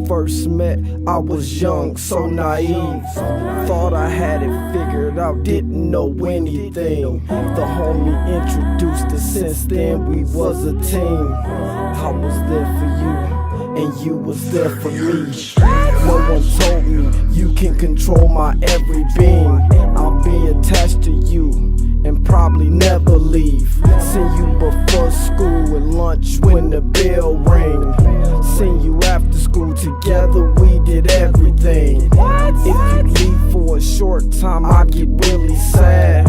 first met, I was young, so naive. Thought I had it figured out, didn't know anything. The homie introduced us, since then we was a team. I was there for you, and you was there for me. No one told me you can control my every being. I'll be attached to you and probably never leave. Seen you before school and lunch when the bell ring. Seen you after school, together we did everything. If you leave for a short time, I get really sad.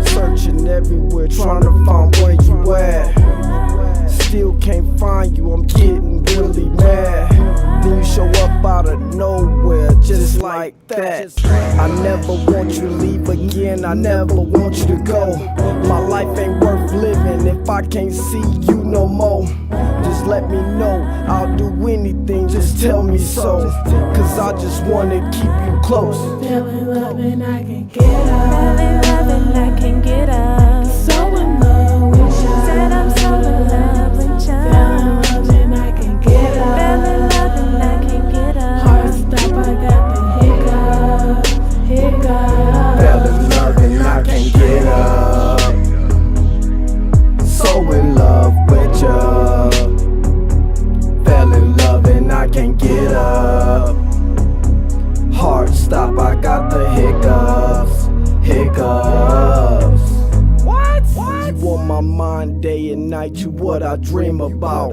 Searching everywhere, trying to find where you at. Still can't find you, I'm getting really mad. Then you show up out of nowhere, just like that. I never want you to leave again, I never want you to go. My life ain't worth living if I can't see you no more. Just let me know, I'll do anything, just tell me so. Cause I just wanna keep you close. Feeling love and I can't get up. Feeling love and I can't get up. So in love with you. Said I'm so in love with you. Feeling love and I can't get up. Feeling love and I can't get up. Heart stop, I got the hiccup. Feeling love and I can't get up. So in love with you. Feeling love and I can't get up. Heart stop, I got the hiccups. You on my mind day and night, you what I dream about.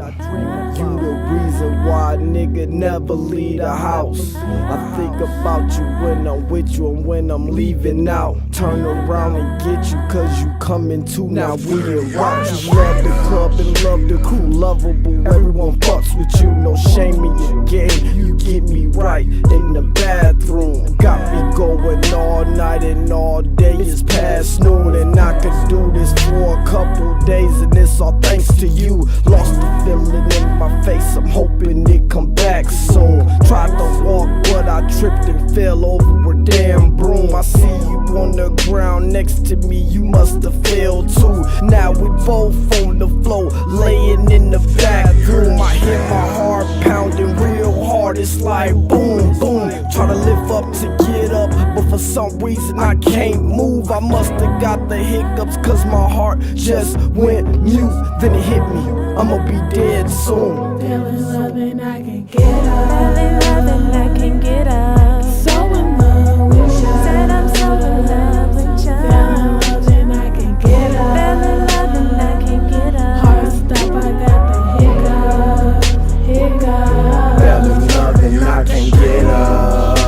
You the reason why a nigga never leave the house. I think about you when I'm with you and when I'm leaving out. Turn around and get you cause you coming too, now we in route. You love the club and love the crew, lovable, everyone fucks with you. No shame in your game, you get me right in the bathroom. Got me going all night and all day, it's past noon. And I could do this for a couple days and it's all thanks to you. Lost the feeling in my face, I'm hoping it come back soon. Tried to walk but I tripped and fell over a damn broom. I see you on the ground next to me, you must have fell too. Now we both on the floor, laying in the back room. I hear my heart pounding real hard, it's like boom, boom. Try to lift up to get up, but for some reason I can't move. I must have got the hiccups cause my heart just went mute. Then it hit me, I'ma be dead soon. Feeling love and I can't get up. Feeling love and I can't get up. So in love with you. Said I'm so in love with you. Feeling love and I can't get up. Feeling love and I can't get up. Heart stop, I got the hiccup. Feeling love and I can't get up.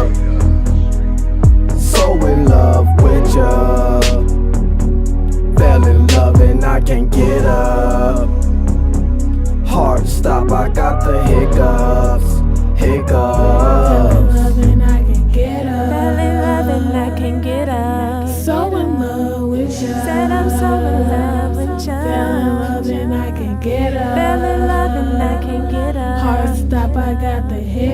So in love with you. Feeling love and I can't get up. Heart stop, I got the hiccups. Feeling love and I can't get up. Feeling love and I can't get up. So in love with you. Said I'm so in love with you. Feeling love and I can't get up. Feeling love and I can't get up. Heart stop, I got the hiccups.